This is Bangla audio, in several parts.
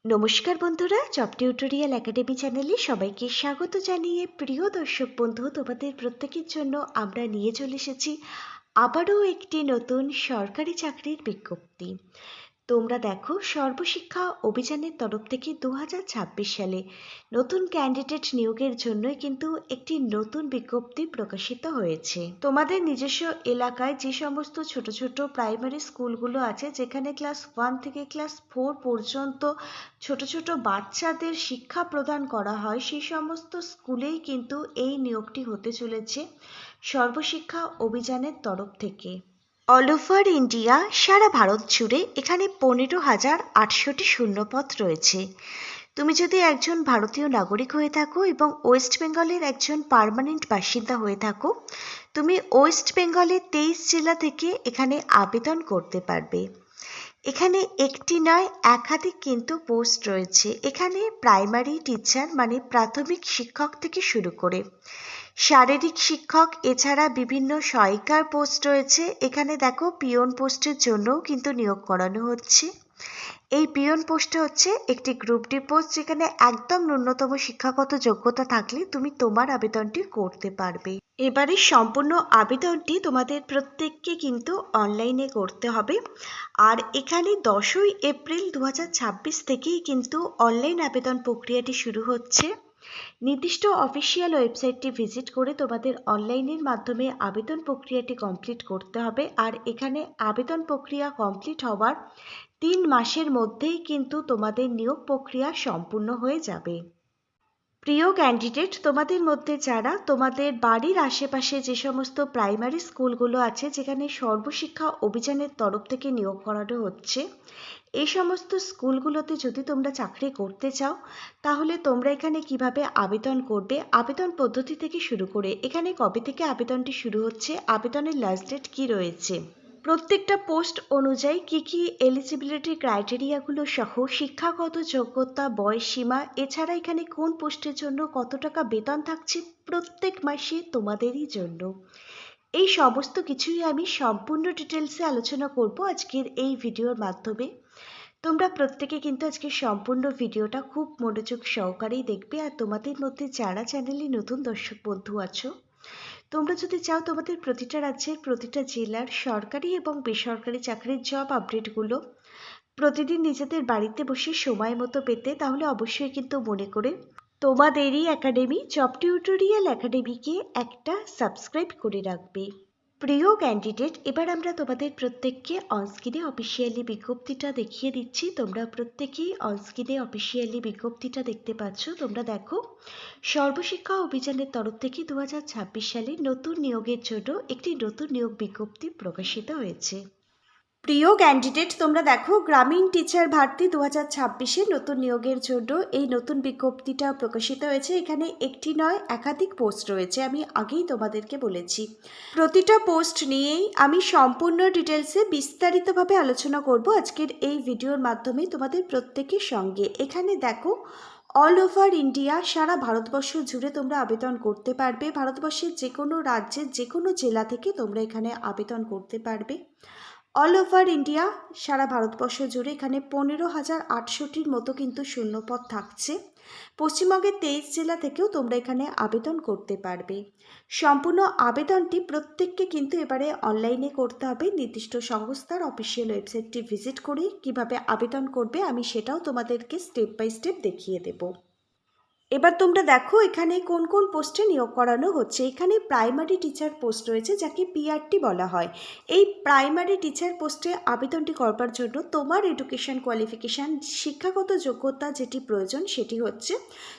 নমস্কার বন্ধুরা, জব টিউটোরিয়াল একাডেমি চ্যানেলে সবাইকে স্বাগত জানিয়ে প্রিয় দর্শক বন্ধু, তোমাদের প্রত্যেকের জন্য আমরা নিয়ে চলে এসেছি আবারও একটি নতুন সরকারি চাকরির বিজ্ঞপ্তি। তোমরা দেখো, সর্বশিক্ষা অভিযানের তরফ থেকে 2026 সালে নতুন ক্যান্ডিডেট নিয়োগের জন্যই কিন্তু একটি নতুন বিজ্ঞপ্তি প্রকাশিত হয়েছে। তোমাদের নিজস্ব এলাকায় যে সমস্ত ছোট ছোট প্রাইমারি স্কুলগুলো আছে, যেখানে ক্লাস 1 থেকে ক্লাস 4 পর্যন্ত ছোট ছোট বাচ্চাদের শিক্ষা প্রদান করা হয়, সেই সমস্ত স্কুলেই কিন্তু এই নিয়োগটি হতে চলেছে সর্বশিক্ষা অভিযানের তরফ থেকে। অল ওভার ইন্ডিয়া, সারা ভারত জুড়ে এখানে 15,800টি শূন্যপদ রয়েছে। তুমি যদি একজন ভারতীয় নাগরিক হয়ে থাকো এবং ওয়েস্ট বেঙ্গলের একজন পার্মানেন্ট বাসিন্দা হয়ে থাকো, তুমি ওয়েস্ট বেঙ্গলের 23 জেলা থেকে এখানে আবেদন করতে পারবে। এখানে একটি নয়, একাধিক কিন্তু পোস্ট রয়েছে। এখানে প্রাইমারি টিচার মানে প্রাথমিক শিক্ষক থেকে শুরু করে শারীরিক শিক্ষক, এছাড়া বিভিন্ন সহায়িকার পোস্ট রয়েছে। এখানে দেখো, পিয়ন পোস্টের জন্যও কিন্তু নিয়োগ করানো হচ্ছে। এই পিয়ন পোস্টটা হচ্ছে একটি গ্রুপ ডি পোস্ট, যেখানে একদম ন্যূনতম শিক্ষাগত যোগ্যতা থাকলে তুমি তোমার আবেদনটি করতে পারবে। এবারে সম্পূর্ণ আবেদনটি তোমাদের প্রত্যেককে কিন্তু অনলাইনে করতে হবে। আর এখানে 10ই এপ্রিল 2026 থেকেই কিন্তু অনলাইন আবেদন প্রক্রিয়াটি শুরু হচ্ছে। নির্দিষ্ট অফিসিয়াল ওয়েবসাইটটি ভিজিট করে তোমাদের অনলাইনের মাধ্যমে আবেদন প্রক্রিয়াটি কমপ্লিট করতে হবে। আর এখানে আবেদন প্রক্রিয়া কমপ্লিট হওয়ার 3 মাসের মধ্যেই কিন্তু তোমাদের নিয়োগ প্রক্রিয়া সম্পূর্ণ হয়ে যাবে। প্রিয় ক্যান্ডিডেট, তোমাদের মধ্যে যারা তোমাদের বাড়ির আশেপাশে যে সমস্ত প্রাইমারি স্কুলগুলো আছে, যেখানে সর্বশিক্ষা অভিযানের তরফ থেকে নিয়োগ করানো হচ্ছে, এই সমস্ত স্কুলগুলোতে যদি তোমরা চাকরি করতে চাও, তাহলে তোমরা এখানে কিভাবে আবেদন করবে, আবেদন পদ্ধতি থেকে শুরু করে এখানে কবে থেকে আবেদনটি শুরু হচ্ছে, আবেদনের লাস্ট ডেট কী রয়েছে, প্রত্যেকটা পোস্ট অনুযায়ী কি এলিজিবিলিটি ক্রাইটেরিয়াগুলো সহ শিক্ষাগত যোগ্যতা, বয়সসীমা, এছাড়া এখানে কোন পোস্টের জন্য কত টাকা বেতন থাকছে প্রত্যেক মাসে তোমাদেরই জন্য, এই সমস্ত কিছুই আমি সম্পূর্ণ ডিটেলসে আলোচনা করব আজকের এই ভিডিওর মাধ্যমে। তোমরা প্রত্যেকে কিন্তু আজকে সম্পূর্ণ ভিডিওটা খুব মনোযোগ সহকারেই দেখবে। আর তোমাদের মধ্যে যারা চ্যানেলে নতুন দর্শক বন্ধু আছো, তোমরা যদি চাও তোমাদের প্রতিটা রাজ্যের প্রতিটা জেলার সরকারি এবং বেসরকারি চাকরির জব আপডেটগুলো প্রতিদিন নিজেদের বাড়িতে বসে সময় মতো পেতে, তাহলে অবশ্যই কিন্তু মনে করে তোমাদেরই একাডেমি জব টিউটোরিয়াল একাডেমিকে একটা সাবস্ক্রাইব করে রাখবে। প্রিয় ক্যান্ডিডেট, এবার আমরা তোমাদের প্রত্যেককে অনস্ক্রিনে অফিসিয়ালি বিজ্ঞপ্তিটা দেখিয়ে দিচ্ছি। তোমরা প্রত্যেকেই অনস্ক্রিনে অফিসিয়ালি বিজ্ঞপ্তিটা দেখতে পাচ্ছ। তোমরা দেখো, সর্বশিক্ষা অভিযানের তরফ থেকে 2026 সালে নতুন নিয়োগের জন্য একটি নতুন নিয়োগ বিজ্ঞপ্তি প্রকাশিত হয়েছে। প্রিয় ক্যান্ডিডেট, তোমরা দেখো, গ্রামীণ টিচার ভর্তি 2026-এ নতুন নিয়োগের জন্য এই নতুন বিজ্ঞপ্তিটা প্রকাশিত হয়েছে। এখানে একটি নয়, একাধিক পোস্ট রয়েছে। আমি আগেই তোমাদেরকে বলেছি, প্রতিটা পোস্ট নিয়েই আমি সম্পূর্ণ ডিটেলসে বিস্তারিতভাবে আলোচনা করব আজকের এই ভিডিওর মাধ্যমে তোমাদের প্রত্যেকের সঙ্গে। এখানে দেখো, অল ওভার ইন্ডিয়া, সারা ভারতবর্ষ জুড়ে তোমরা আবেদন করতে পারবে। ভারতবর্ষের যে কোনো রাজ্যের যে কোনো জেলা থেকে তোমরা এখানে আবেদন করতে পারবে। অল ওভার ইন্ডিয়া, সারা ভারতবর্ষ জুড়ে এখানে 15,800টির মতো কিন্তু শূন্যপদ থাকছে। পশ্চিমবঙ্গের 23 জেলা থেকেও তোমরা এখানে আবেদন করতে পারবে। সম্পূর্ণ আবেদনটি প্রত্যেককে কিন্তু এবারে অনলাইনে করতে হবে। নির্দিষ্ট সংস্থার অফিসিয়াল ওয়েবসাইটটি ভিজিট করে কিভাবে আবেদন করবে আমি সেটাও তোমাদেরকে স্টেপ বাই স্টেপ দেখিয়ে দেব। এবার তোমরা দেখো, এখানে কোন কোন পোস্টে নিয়োগ করানো হচ্ছে। এখানে প্রাইমারি টিচার পোস্ট রয়েছে, যাকে পিআরটি বলা হয়। এই প্রাইমারি টিচার পোস্টে আবেদনটি করবার জন্য তোমার এডুকেশন কোয়ালিফিকেশান, শিক্ষাগত যোগ্যতা যেটি প্রয়োজন সেটি হচ্ছে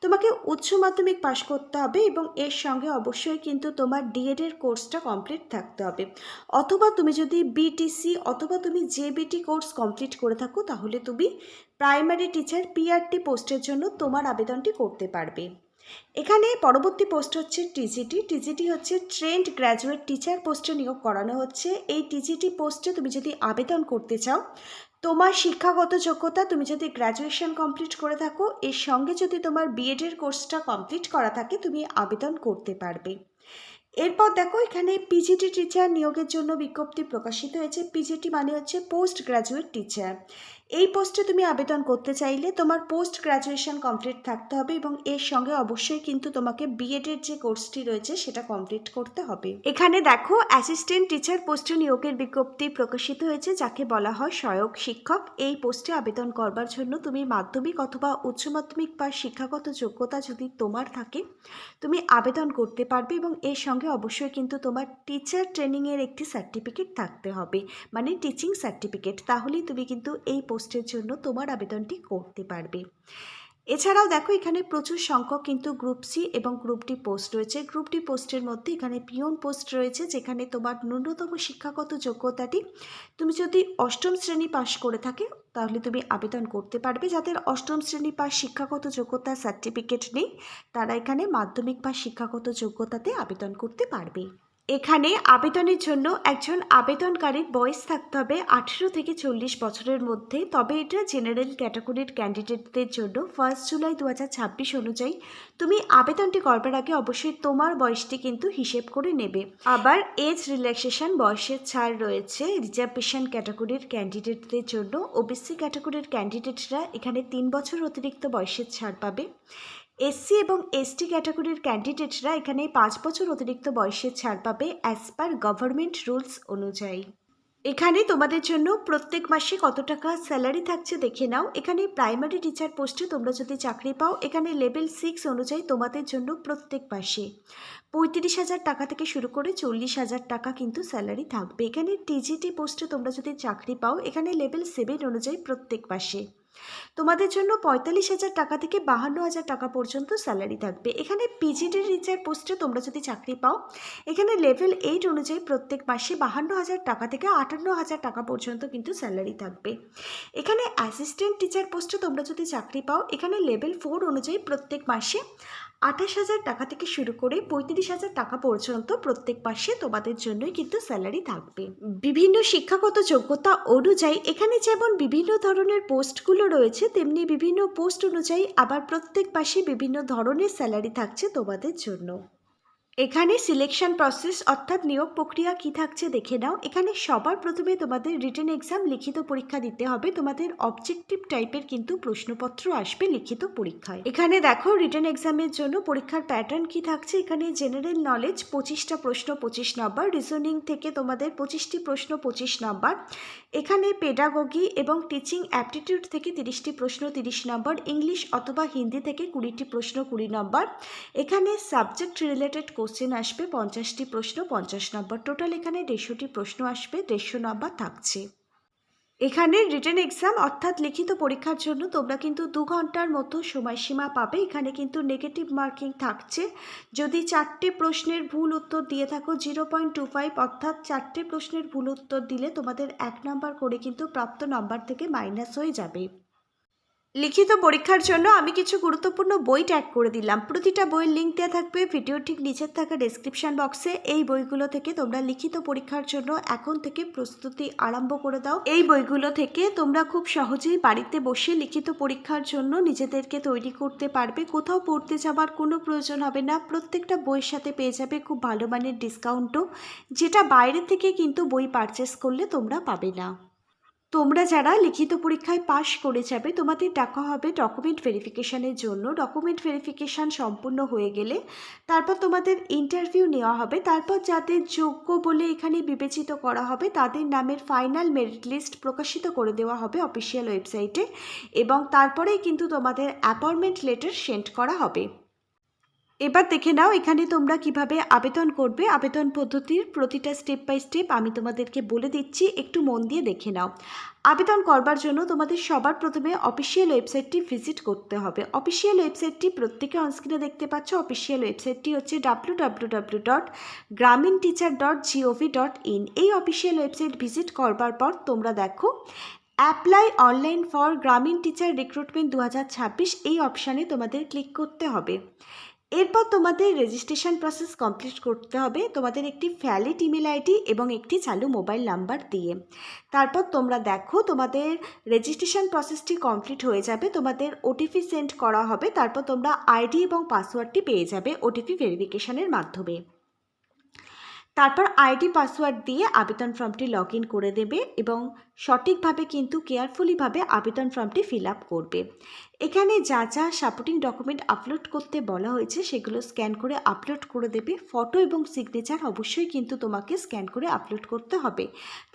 তোমাকে উচ্চ মাধ্যমিক পাশ করতে হবে এবং এর সঙ্গে অবশ্যই কিন্তু তোমার ডিএডের কোর্সটা কমপ্লিট থাকতে হবে। অথবা তুমি যদি বিটিসি অথবা তুমি জেবিটি কোর্স কমপ্লিট করে থাকো, তাহলে তুমি প্রাইমারি টিচার পিআরটি পোস্টের জন্য তোমার আবেদনটি করতে পারবে। এখানে পরবর্তী পোস্ট হচ্ছে টিজিটি। টিজিটি হচ্ছে ট্রেন্ড গ্র্যাজুয়েট টিচার পোস্টে নিয়োগ করানো হচ্ছে। এই টিজিটি পোস্টে তুমি যদি আবেদন করতে চাও, তোমার শিক্ষাগত যোগ্যতা, তুমি যদি গ্র্যাজুয়েশন কমপ্লিট করে থাকো, এর সঙ্গে যদি তোমার বিএডের কোর্সটা কমপ্লিট করা থাকে, তুমি আবেদন করতে পারবে। এরপর দেখো, এখানে পিজিটি টিচার নিয়োগের জন্য বিজ্ঞপ্তি প্রকাশিত হয়েছে। পিজিটি মানে হচ্ছে পোস্ট গ্র্যাজুয়েট টিচার। এই পোস্টে তুমি আবেদন করতে চাইলে তোমার পোস্ট গ্র্যাজুয়েশন কমপ্লিট থাকতে হবে এবং এর সঙ্গে অবশ্যই কিন্তু তোমাকে বিএডের যে কোর্সটি রয়েছে সেটা কমপ্লিট করতে হবে। এখানে দেখো অ্যাসিস্ট্যান্ট টিচার পোস্টে নিয়োগের বিজ্ঞপ্তি প্রকাশিত হয়েছে, যাকে বলা হয় সহায়ক শিক্ষক। এই পোস্টে আবেদন করবার জন্য তুমি মাধ্যমিক অথবা উচ্চ মাধ্যমিক বা শিক্ষাগত যোগ্যতা যদি তোমার থাকে তুমি আবেদন করতে পারবে এবং এর সঙ্গে অবশ্যই কিন্তু তোমার টিচার ট্রেনিংয়ের একটি সার্টিফিকেট থাকতে হবে, মানে টিচিং সার্টিফিকেট। তাহলেই তুমি কিন্তু এই পোস্টের জন্য তোমার আবেদনটি করতে পারবে। এছাড়াও দেখো এখানে প্রচুর সংখ্যক কিন্তু গ্রুপ সি এবং গ্রুপ ডি পোস্ট রয়েছে। গ্রুপ ডি পোস্টের মধ্যে এখানে পিওন পোস্ট রয়েছে, যেখানে তোমার ন্যূনতম শিক্ষাগত যোগ্যতাটি তুমি যদি অষ্টম শ্রেণী পাশ করে থাকে তাহলে তুমি আবেদন করতে পারবে। যাদের অষ্টম শ্রেণী পাশ শিক্ষাগত যোগ্যতার সার্টিফিকেট নেই তারা এখানে মাধ্যমিক বা শিক্ষাগত যোগ্যতাতে আবেদন করতে পারবে। এখানে আবেদনের জন্য একজন আবেদনকারীর বয়স থাকতে হবে 18 থেকে 40 বছরের মধ্যে। তবে এটা জেনারেল ক্যাটাগরির ক্যান্ডিডেটদের জন্য 1 জুলাই 2026 অনুযায়ী তুমি আবেদনটি করবার আগে অবশ্যই তোমার বয়সটি কিন্তু হিসেব করে নেবে। আবার এজ রিল্যাক্সেশন, বয়সের ছাড় রয়েছে রিজার্ভেশন ক্যাটাগরির ক্যান্ডিডেটদের জন্য। ওবিসি ক্যাটাগরির ক্যান্ডিডেটরা এখানে 3 বছর অতিরিক্ত বয়সের ছাড় পাবে। এসসি এবং এসটি ক্যাটাগরির ক্যান্ডিডেটরা এখানে 5 বছর অতিরিক্ত বয়সের ছাড় পাবে অ্যাজ পার গভর্নমেন্ট রুলস অনুযায়ী। এখানে তোমাদের জন্য প্রত্যেক মাসে কত টাকা স্যালারি থাকছে দেখে নাও। এখানে প্রাইমারি টিচার পোস্টে তোমরা যদি চাকরি পাও এখানে লেভেল 6 অনুযায়ী তোমাদের জন্য প্রত্যেক মাসে 35,000 টাকা থেকে শুরু করে 40,000 টাকা কিন্তু স্যালারি থাকবে। এখানে টিজিটি পোস্টে তোমরা যদি চাকরি পাও এখানে লেভেল 7 অনুযায়ী প্রত্যেক মাসে তোমাদের জন্য 45,000 টাকা থেকে 52,000 টাকা পর্যন্ত স্যালারি থাকবে। এখানে পিজিডি টিচার পোস্টে তোমরা যদি চাকরি পাও এখানে লেভেল 8 অনুযায়ী প্রত্যেক মাসে 52,000 টাকা থেকে 58,000 টাকা পর্যন্ত কিন্তু স্যালারি থাকবে। এখানে অ্যাসিস্ট্যান্ট টিচার পোস্টে তোমরা যদি চাকরি পাও এখানে লেভেল 4 অনুযায়ী প্রত্যেক মাসে 28,000 টাকা থেকে শুরু করে 35,000 টাকা পর্যন্ত প্রত্যেক মাসে তোমাদের জন্যই কিন্তু স্যালারি থাকবে। বিভিন্ন শিক্ষাগত যোগ্যতা অনুযায়ী এখানে যেমন বিভিন্ন ধরনের পোস্টগুলো রয়েছে তেমনি বিভিন্ন পোস্ট অনুযায়ী আবার প্রত্যেক মাসে বিভিন্ন ধরনের স্যালারি থাকছে তোমাদের জন্য। এখানে সিলেকশন প্রসেস অর্থাৎ নিয়োগ প্রক্রিয়া কি থাকছে দেখে নাও। এখানে সবার প্রথমে তোমাদের রিটেন এক্সাম লিখিত পরীক্ষা দিতে হবে। তোমাদের অবজেক্টিভ টাইপের কিন্তু প্রশ্নপত্র আসবে লিখিত পরীক্ষায়। এখানে দেখো রিটেন এক্সামের জন্য পরীক্ষার প্যাটার্ন কি থাকছে। এখানে জেনারেল নলেজ 25টা প্রশ্ন 25 নম্বর, রিজনিং থেকে তোমাদের 25টি প্রশ্ন 25 নম্বর, এখানে পেডাগোগি এবং টিচিং অ্যাপটিটিউড থেকে 30টি প্রশ্ন 30 নম্বর, ইংলিশ অথবা হিন্দি থেকে 20টি প্রশ্ন 20 নম্বর, এখানে সাবজেক্ট রিলেটেড কোশ্চেন আসবে 50টি প্রশ্ন 50 নম্বর, টোটাল এখানে 150টি প্রশ্ন আসবে 150 নম্বর থাকছে। এখানে রিটেন এক্সাম অর্থাৎ লিখিত পরীক্ষার জন্য তোমরা কিন্তু 2 ঘন্টার মতো সময়সীমা পাবে। এখানে কিন্তু নেগেটিভ মার্কিং থাকছে। যদি 4টে প্রশ্নের ভুল উত্তর দিয়ে থাকো 0.25 অর্থাৎ 4টে প্রশ্নের ভুল উত্তর দিলে তোমাদের 1 নাম্বার করে কিন্তু প্রাপ্ত নাম্বার থেকে মাইনাস হয়ে যাবে। লিখিত পরীক্ষার জন্য আমি কিছু গুরুত্বপূর্ণ বই ট্যাগ করে দিলাম। প্রতিটা বইয়ের লিঙ্ক দেওয়া থাকবে ভিডিও ঠিক নিচের থাকা ডেসক্রিপশন বক্সে। এই বইগুলো থেকে তোমরা লিখিত পরীক্ষার জন্য এখন থেকে প্রস্তুতি আরম্ভ করে দাও। এই বইগুলো থেকে তোমরা খুব সহজেই বাড়িতে বসে লিখিত পরীক্ষার জন্য নিজেদেরকে তৈরি করতে পারবে। কোথাও পড়তে যাবার কোনো প্রয়োজন হবে না। প্রত্যেকটা বইয়ের সাথে পেয়ে যাবে খুব ভালো মানের ডিসকাউন্টও, যেটা বাইরে থেকে কিন্তু বই পারচেস করলে তোমরা পাবে না। তোমরা যারা লিখিত পরীক্ষায় পাশ করে যাবে তোমাদের টাকা হবে ডকুমেন্ট ভেরিফিকেশনের জন্য। ডকুমেন্ট ভেরিফিকেশান সম্পূর্ণ হয়ে গেলে তারপর তোমাদের ইন্টারভিউ নেওয়া হবে। তারপর যাদের যোগ্য বলে এখানে বিবেচিত করা হবে তাদের নামের ফাইনাল মেরিট লিস্ট প্রকাশিত করে দেওয়া হবে অফিসিয়াল ওয়েবসাইটে এবং তারপরেই কিন্তু তোমাদের অ্যাপয়েন্টমেন্ট লেটার সেন্ড করা হবে। এবার দেখে নাও এখানে তোমরা কিভাবে আবেদন করবে। আবেদন পদ্ধতির প্রতিটা স্টেপ বাই স্টেপ আমি তোমাদেরকে বলে দিচ্ছি, একটু মন দিয়ে দেখে নাও। আবেদন করবার জন্য তোমাদের সবার প্রথমে অফিসিয়াল ওয়েবসাইটটি ভিজিট করতে হবে। অফিসিয়াল ওয়েবসাইটটি প্রত্যেকে অনস্ক্রিনে দেখতে পাচ্ছ। অফিসিয়াল ওয়েবসাইটটি হচ্ছে www.graminteacher.gov.in। এই অফিসিয়াল ওয়েবসাইট ভিজিট করবার পর তোমরা দেখো অ্যাপ্লাই অনলাইন ফর গ্রামীণ টিচার রিক্রুটমেন্ট 2026 এই অপশানে তোমাদের ক্লিক করতে হবে। এরপর তোমাদের রেজিস্ট্রেশন প্রসেস কমপ্লিট করতে হবে তোমাদের একটি ভ্যালিড ইমেল আইডি এবং একটি চালু মোবাইল নাম্বার দিয়ে। তারপর তোমরা দেখো তোমাদের রেজিস্ট্রেশন প্রসেসটি কমপ্লিট হয়ে যাবে, তোমাদের ওটিপি সেন্ড করা হবে। তারপর তোমরা আইডি এবং পাসওয়ার্ডটি পেয়ে যাবে ওটিপি ভেরিফিকেশনের মাধ্যমে। তারপর আইডি পাসওয়ার্ড দিয়ে আবেদন ফর্মটি লগ ইন করে দেবে এবং সঠিকভাবে কিন্তু কেয়ারফুলিভাবে আবেদন ফর্মটি ফিল আপ করবে। এখানে যা যা সাপোর্টিং ডকুমেন্ট আপলোড করতে বলা হয়েছে সেগুলো স্ক্যান করে আপলোড করে দেবে। ফটো এবং সিগনেচার অবশ্যই কিন্তু তোমাকে স্ক্যান করে আপলোড করতে হবে।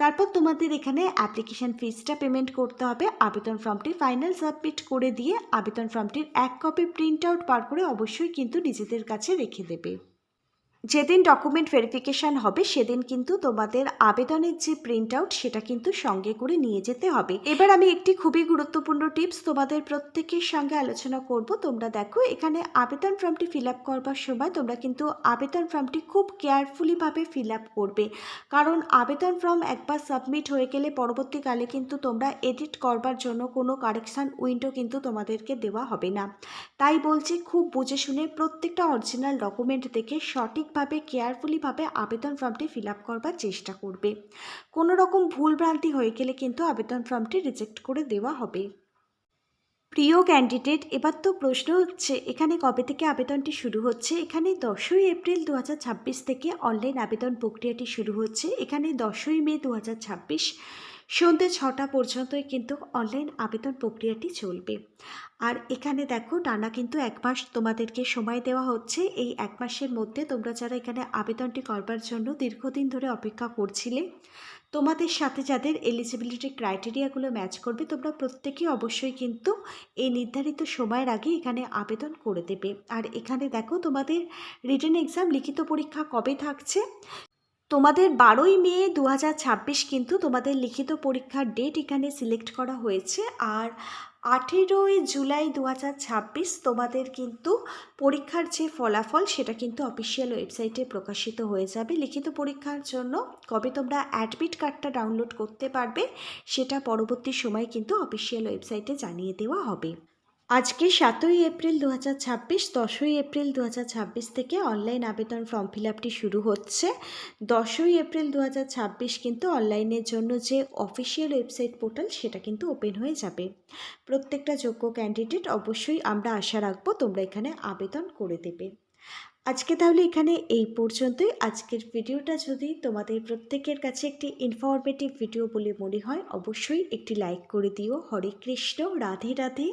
তারপর তোমাদের এখানে অ্যাপ্লিকেশন ফিসটা পেমেন্ট করতে হবে। আবেদন ফর্মটি ফাইনাল সাবমিট করে দিয়ে আবেদন ফর্মটির এক কপি প্রিন্ট আউট বার করে অবশ্যই কিন্তু নিজেদের কাছে রেখে দেবে। যেদিন ডকুমেন্ট ভেরিফিকেশান হবে সেদিন কিন্তু তোমাদের আবেদনের যে প্রিন্ট আউট সেটা কিন্তু সঙ্গে করে নিয়ে যেতে হবে। এবার আমি একটি খুবই গুরুত্বপূর্ণ টিপস তোমাদের প্রত্যেকের সঙ্গে আলোচনা করব। তোমরা দেখো, এখানে আবেদন ফর্মটি ফিল আপ করবার সময় তোমরা কিন্তু আবেদন ফর্মটি খুব কেয়ারফুলিভাবে ফিল আপ করবে, কারণ আবেদন ফর্ম একবার সাবমিট হয়ে গেলে পরবর্তীকালে কিন্তু তোমরা এডিট করবার জন্য কোনো কারেকশান উইন্ডো কিন্তু তোমাদেরকে দেওয়া হবে না। তাই বলছি, খুব বুঝে শুনে প্রত্যেকটা অরিজিনাল ডকুমেন্ট দেখে সঠিকভাবে কেয়ারফুলিভাবে আবেদন ফর্মটি ফিল আপ করবার চেষ্টা করবে। কোনো রকম ভুলভ্রান্তি হয়ে গেলে কিন্তু আবেদন ফর্মটি রিজেক্ট করে দেওয়া হবে। প্রিয় ক্যান্ডিডেট, এবার তো প্রশ্ন হচ্ছে এখানে কবে থেকে আবেদনটি শুরু হচ্ছে। এখানে 10ই এপ্রিল 2026 থেকে অনলাইন আবেদন প্রক্রিয়াটি শুরু হচ্ছে। এখানে 10ই মে 2026 সন্ধ্যে 6টা পর্যন্তই কিন্তু অনলাইন আবেদন প্রক্রিয়াটি চলবে। আর এখানে দেখো, টানা কিন্তু 1 মাস তোমাদেরকে সময় দেওয়া হচ্ছে। এই 1 মাসের মধ্যে তোমরা যারা এখানে আবেদনটি করবার জন্য দীর্ঘদিন ধরে অপেক্ষা করছিলে, তোমাদের সাথে যাদের এলিজিবিলিটি ক্রাইটেরিয়াগুলো ম্যাচ করবে, তোমরা প্রত্যেকেই অবশ্যই কিন্তু এই নির্ধারিত সময়ের আগে এখানে আবেদন করে দেবে। আর এখানে দেখো, তোমাদের রিটেন এক্সাম লিখিত পরীক্ষা কবে থাকছে। তোমাদের 12ই মে 2026 কিন্তু তোমাদের লিখিত পরীক্ষার ডেট এখানে সিলেক্ট করা হয়েছে। আর 18ই জুলাই 2026 তোমাদের কিন্তু পরীক্ষার যে ফলাফল সেটা কিন্তু অফিসিয়াল ওয়েবসাইটে প্রকাশিত হয়ে যাবে। লিখিত পরীক্ষার জন্য কবে তোমরা অ্যাডমিট কার্ডটা ডাউনলোড করতে পারবে সেটা পরবর্তী সময় কিন্তু অফিসিয়াল ওয়েবসাইটে জানিয়ে দেওয়া হবে। আজকে 7ই এপ্রিল 2026, 10ই এপ্রিল 2026 থেকে অনলাইন আবেদন ফর্ম ফিল আপটি শুরু হচ্ছে। 10ই এপ্রিল 2026 কিন্তু অনলাইনের জন্য যে অফিসিয়াল ওয়েবসাইট পোর্টাল সেটা কিন্তু ওপেন হয়ে যাবে। প্রত্যেকটা যোগ্য ক্যান্ডিডেট অবশ্যই আমরা আশা রাখবো তোমরা এখানে আবেদন করে দেবে। আজকে তাহলে এখানে এই পর্যন্তই। আজকের ভিডিওটা যদি তোমাদের প্রত্যেকের কাছে একটি ইনফরমেটিভ ভিডিও বলে মনে হয়, অবশ্যই একটি লাইক করে দিও। Hare Krishna, Radhe Radhe.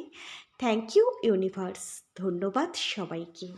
Thank you universe. ধন্যবাদ সবাইকে।